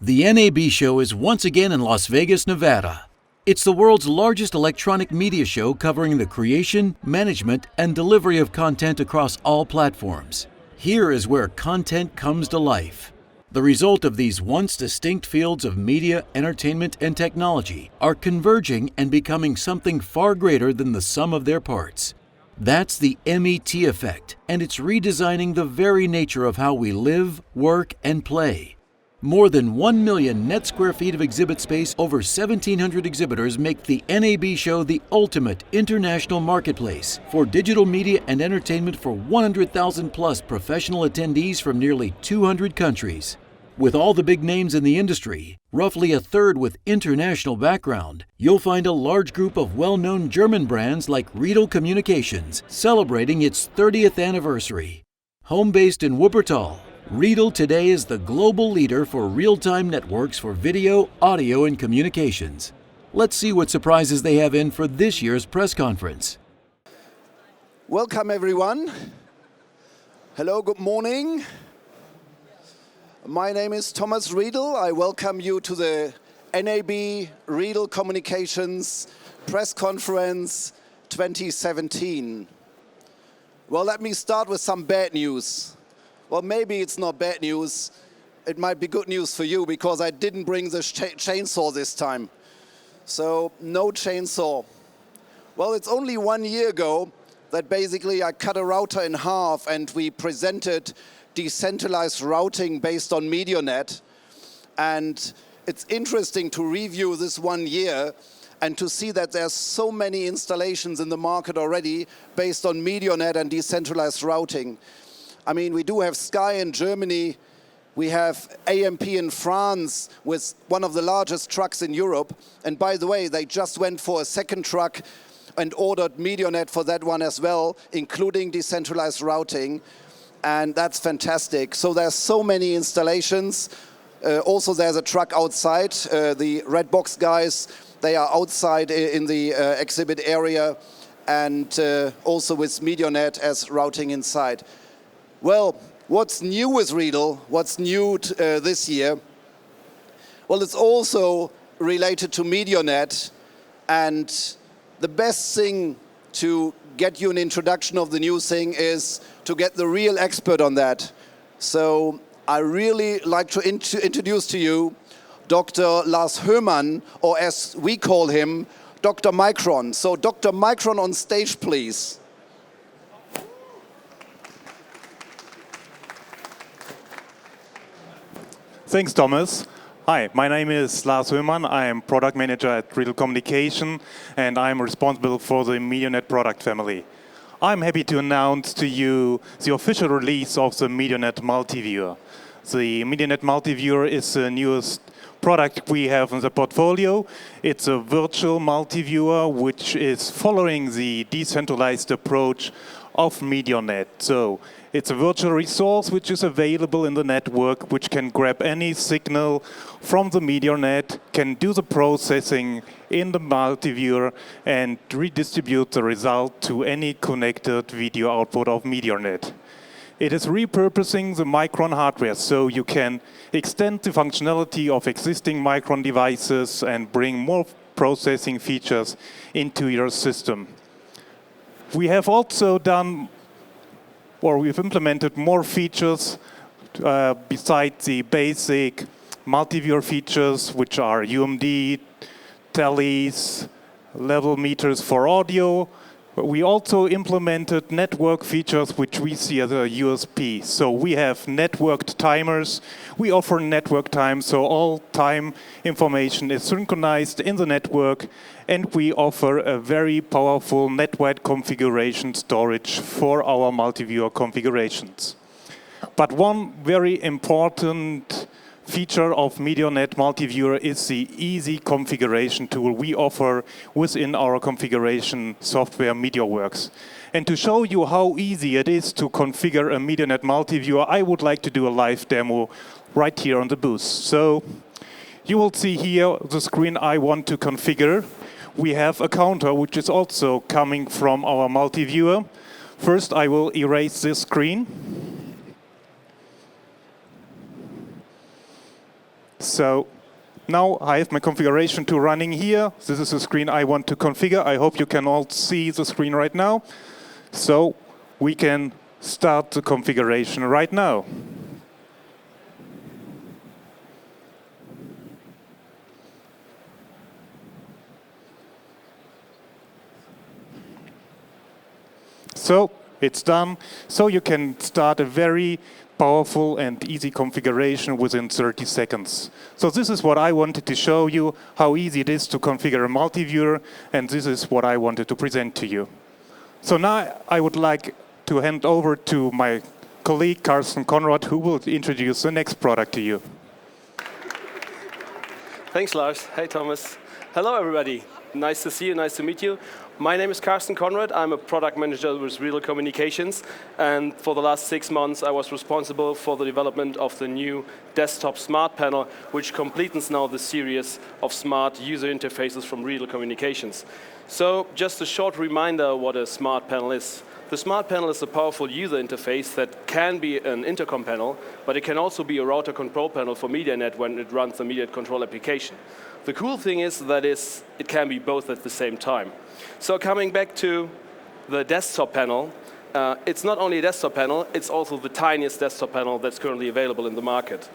The NAB show is once again in Las Vegas, Nevada. It's the world's largest electronic media show covering the creation, management, and delivery of content across all platforms. Here is where content comes to life. The result of these once distinct fields of media, entertainment, and technology are converging and becoming something far greater than the sum of their parts. That's the MET effect, and it's redesigning the very nature of how we live, work, and play. More than 1 million net square feet of exhibit space, over 1,700 exhibitors make the NAB show the ultimate international marketplace for digital media and entertainment for 100,000 plus professional attendees from nearly 200 countries. With all the big names in the industry, roughly a third with international background, you'll find a large group of well-known German brands like Riedel Communications celebrating its 30th anniversary. Home-based in Wuppertal, Riedel today is the global leader for real-time networks for video, audio, and communications. Let's see what surprises they have in for this year's press conference. Welcome everyone. Hello, good morning. My name is Thomas Riedel. I welcome you to the NAB Riedel Communications Press Conference 2017. Well, let me start with some bad news. Well, maybe it's not bad news. It might be good news for you because I didn't bring the chainsaw this time. So, no chainsaw. Well, it's only 1 year ago that basically I cut a router in half and we presented decentralized routing based on Medianet. And it's interesting to review this 1 year and to see that there's so many installations in the market already based on Medianet and decentralized routing. I mean, we do have Sky in Germany, we have AMP in France with one of the largest trucks in Europe. And by the way, they just went for a second truck and ordered Medianet for that one as well, including decentralized routing. And that's fantastic. So there's so many installations. Also, there's a truck outside. The Red Box guys, they are outside in the exhibit area, and also with Medianet as routing inside. Well, what's new with Riedel? What's new this year? Well, it's also related to Medianet, and the best thing to get you an introduction of the new thing is to get the real expert on that. So I really like to introduce to you Dr. Lars Höhmann, or as we call him, Dr. Micron. So Dr. Micron on stage, please. Thanks, Thomas. Hi, my name is Lars Höhmann. I am product manager at Riedel Communications, and I'm responsible for the Medianet product family. I'm happy to announce to you the official release of the Medianet Multiviewer. The Medianet Multiviewer is the newest product we have in the portfolio. It's a virtual multiviewer which is following the decentralized approach of Medianet. So it's a virtual resource which is available in the network, which can grab any signal from the Medianet, can do the processing in the multiviewer, and redistribute the result to any connected video output of Medianet. It is repurposing the Micron hardware, so you can extend the functionality of existing Micron devices and bring more processing features into your system. We have also we've implemented more features besides the basic multiviewer features, which are UMD, tellies, level meters for audio. We also implemented network features which we see as a USP. So we have networked timers. We offer network time, so all time information is synchronized in the network, and we offer a very powerful net-wide configuration storage for our multiviewer configurations. But one very important feature of Medianet Multiviewer is the easy configuration tool we offer within our configuration software MediaWorks. And to show you how easy it is to configure a Medianet Multiviewer, I would like to do a live demo right here on the booth. So you will see here the screen I want to configure. We have a counter which is also coming from our multiviewer. First, I will erase this screen. So now I have my configuration tool running here. This is the screen I want to configure. I hope you can all see the screen right now. So we can start the configuration right now. So it's done. So you can start a very powerful and easy configuration within 30 seconds. So this is what I wanted to show you, how easy it is to configure a multiviewer, and this is what I wanted to present to you. So now I would like to hand over to my colleague Carsten Conrad, who will introduce the next product to you. Thanks, Lars. Hey, Thomas. Hello, everybody. Nice to see you, nice to meet you. My name is Carsten Conrad. I'm a product manager with Riedel Communications, and for the last 6 months I was responsible for the development of the new desktop smart panel, which completes now the series of smart user interfaces from Riedel Communications. So just a short reminder what a smart panel is. The smart panel is a powerful user interface that can be an intercom panel, but it can also be a router control panel for Medianet when it runs the Medianet control application. The cool thing is that it can be both at the same time. So coming back to the desktop panel, it's not only a desktop panel, it's also the tiniest desktop panel that's currently available in the market.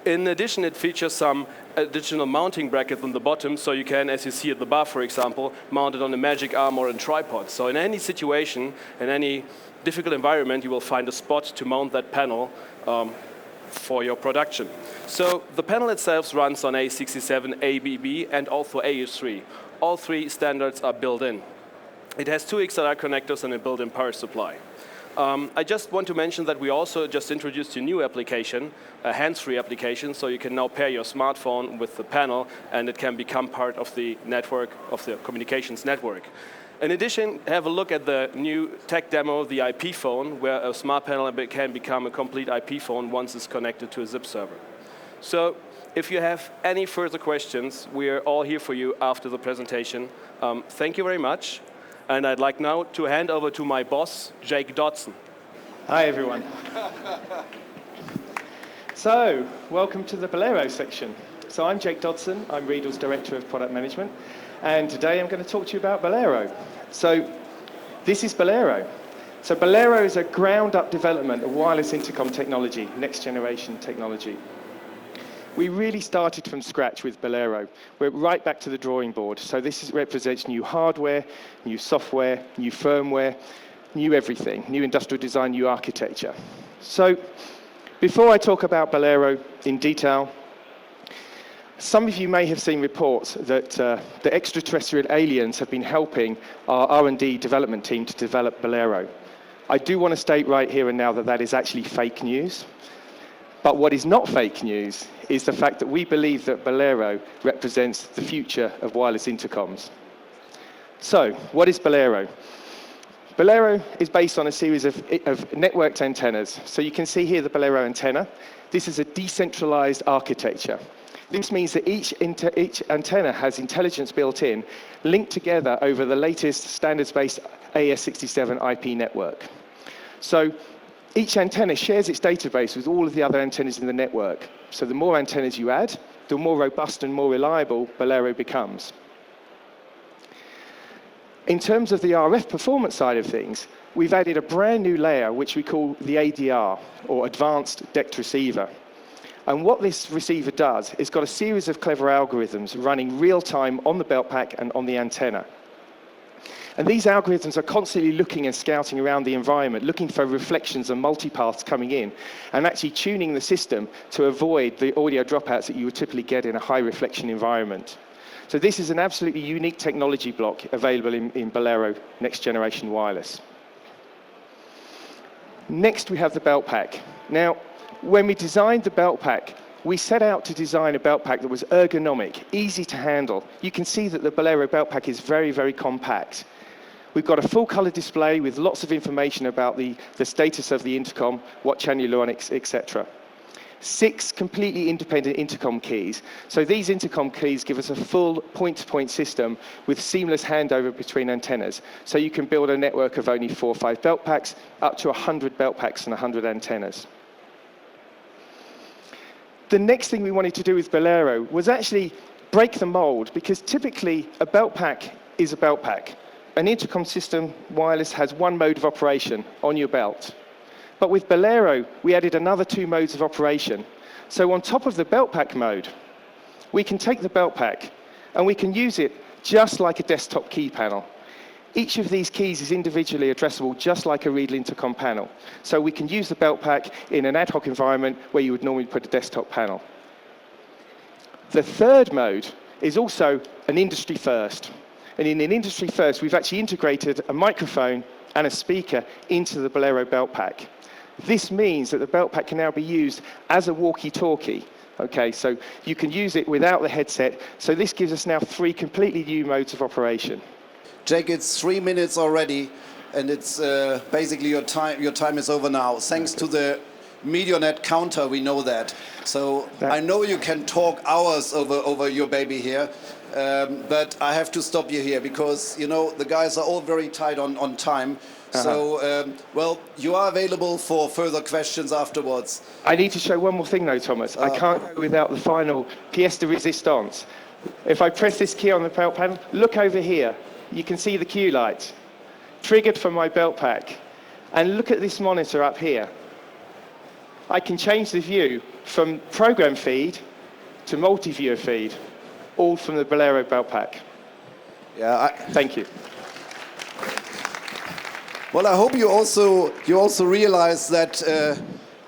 In addition, it features some additional mounting brackets on the bottom, so you can, as you see at the bar, for example, mount it on a magic arm or a tripod. So in any situation, in any difficult environment, you will find a spot to mount that panel for your production. So the panel itself runs on A67, ABB, and also AH3. All three standards are built in. It has 2 XLR connectors and a built-in power supply. I just want to mention that we also just introduced a new application, a hands-free application, so you can now pair your smartphone with the panel and it can become part of the network, of the communications network. In addition, have a look at the new tech demo, the IP phone, where a smart panel can become a complete IP phone once it's connected to a zip server. So if you have any further questions, we're all here for you after the presentation. Thank you very much. And I'd like now to hand over to my boss, Jake Dodson. Hi, everyone. So, welcome to the Bolero section. So I'm Jake Dodson. I'm Riedel's Director of Product Management. And today I'm going to talk to you about Bolero. So this is Bolero. So Bolero is a ground-up development of wireless intercom technology, next-generation technology. We really started from scratch with Bolero. We're right back to the drawing board. So this represents new hardware, new software, new firmware, new everything, new industrial design, new architecture. So before I talk about Bolero in detail, some of you may have seen reports that the extraterrestrial aliens have been helping our R&D development team to develop Bolero. I do want to state right here and now that that is actually fake news. But what is not fake news is the fact that we believe that Bolero represents the future of wireless intercoms. So, what is Bolero? Bolero is based on a series of networked antennas. So you can see here the Bolero antenna. This is a decentralized architecture. This means that each antenna has intelligence built in, linked together over the latest standards-based AES-67 IP network. So each antenna shares its database with all of the other antennas in the network. So the more antennas you add, the more robust and more reliable Bolero becomes. In terms of the RF performance side of things, we've added a brand new layer which we call the ADR, or Advanced Decked Receiver. And what this receiver does is got a series of clever algorithms running real-time on the belt pack and on the antenna. And these algorithms are constantly looking and scouting around the environment, looking for reflections and multipaths coming in, and actually tuning the system to avoid the audio dropouts that you would typically get in a high reflection environment. So this is an absolutely unique technology block available in Bolero Next Generation Wireless. Next, we have the belt pack. Now, when we designed the belt pack, we set out to design a belt pack that was ergonomic, easy to handle. You can see that the Bolero belt pack is very, very compact. We've got a full color display with lots of information about the status of the intercom, what channel you're on, etc. 6 completely independent intercom keys. So these intercom keys give us a full point-to-point system with seamless handover between antennas. So you can build a network of only 4 or 5 belt packs, up to 100 belt packs and 100 antennas. the next thing we wanted to do with Bolero was actually break the mold, because typically a belt pack is a belt pack. An intercom system wireless has one mode of operation on your belt. But with Bolero, we added another 2 modes of operation. So on top of the belt pack mode, we can take the belt pack and we can use it just like a desktop key panel. Each of these keys is individually addressable just like a Riedel intercom panel. So we can use the belt pack in an ad hoc environment where you would normally put a desktop panel. The third mode is also an industry first. And in an industry first, we've actually integrated a microphone and a speaker into the Bolero belt pack. This means that the belt pack can now be used as a walkie-talkie. Okay, so you can use it without the headset. So this gives us now 3 completely new modes of operation. Jake, it's 3 minutes already, and it's basically your time is over now. Thanks to the Medianet counter, we know that. So I know you can talk hours over your baby here, but I have to stop you here because, you know, the guys are all very tight on time. So, well, you are available for further questions afterwards. I need to show one more thing though, Thomas. I can't go without the final pièce de résistance. If I press this key on the belt panel, look over here. You can see the cue light, triggered from my belt pack. And look at this monitor up here. I can change the view from program feed to multiviewer feed, all from the Bolero belt pack. Yeah. Thank you. Well, I hope you also realize that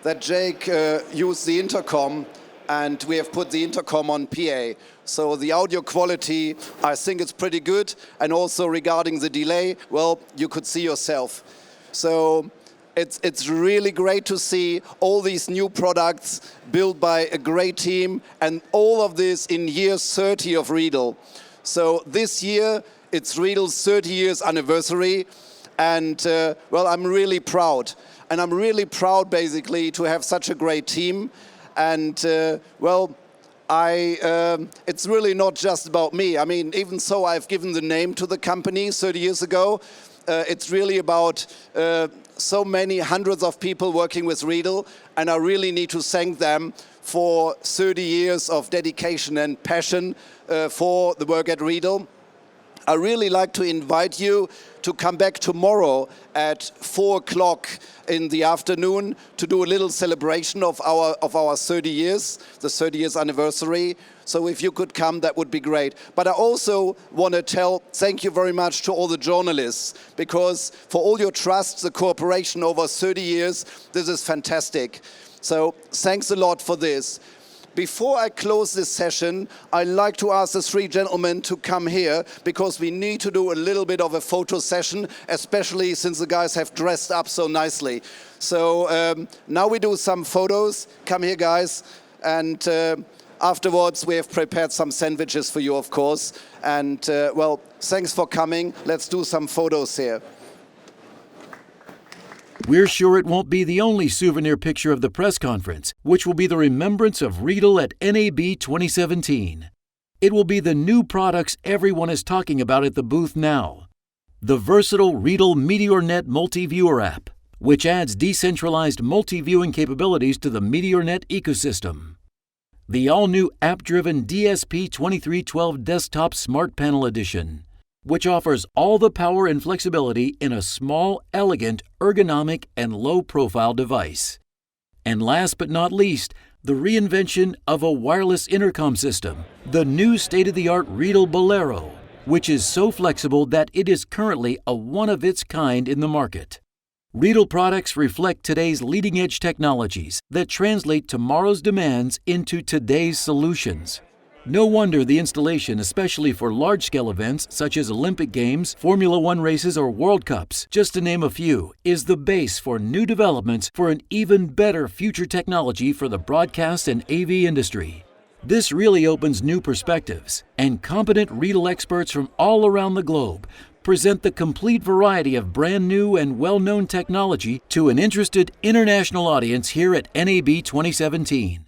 that Jake used the intercom, and we have put the intercom on PA. So the audio quality, I think it's pretty good. And also regarding the delay, well, you could see yourself. So it's really great to see all these new products built by a great team, and all of this in year 30 of Riedel. So this year, it's Riedel's 30 years anniversary. And well, I'm really proud. And I'm really proud basically to have such a great team. And well, it's really not just about me. I mean, even so, I've given the name to the company 30 years ago. It's really about so many hundreds of people working with Riedel, and I really need to thank them for 30 years of dedication and passion for the work at Riedel. I really like to invite you to come back tomorrow at 4 o'clock in the afternoon to do a little celebration of our 30 years, the 30 years anniversary. So if you could come, that would be great. But I also want to thank you very much to all the journalists, because for all your trust, the cooperation over 30 years, this is fantastic. So thanks a lot for this. Before I close this session, I'd like to ask the 3 gentlemen to come here, because we need to do a little bit of a photo session, especially since the guys have dressed up so nicely. So now we do some photos. Come here, guys. And afterwards, we have prepared some sandwiches for you, of course. And well, thanks for coming. Let's do some photos here. We're sure it won't be the only souvenir picture of the press conference, which will be the remembrance of Riedel at NAB 2017. It will be the new products everyone is talking about at the booth now. The versatile Riedel Medianet Multiviewer app, which adds decentralized multi-viewing capabilities to the Medianet ecosystem. The all-new app-driven DSP2312 Desktop Smart Panel Edition, which offers all the power and flexibility in a small, elegant, ergonomic, and low-profile device. And last but not least, the reinvention of a wireless intercom system, the new state-of-the-art Riedel Bolero, which is so flexible that it is currently a one-of-its-kind in the market. Riedel products reflect today's leading-edge technologies that translate tomorrow's demands into today's solutions. No wonder the installation, especially for large-scale events such as Olympic Games, Formula One races, or World Cups, just to name a few, is the base for new developments for an even better future technology for the broadcast and AV industry. This really opens new perspectives, and competent Riedel experts from all around the globe present the complete variety of brand new and well-known technology to an interested international audience here at NAB 2017.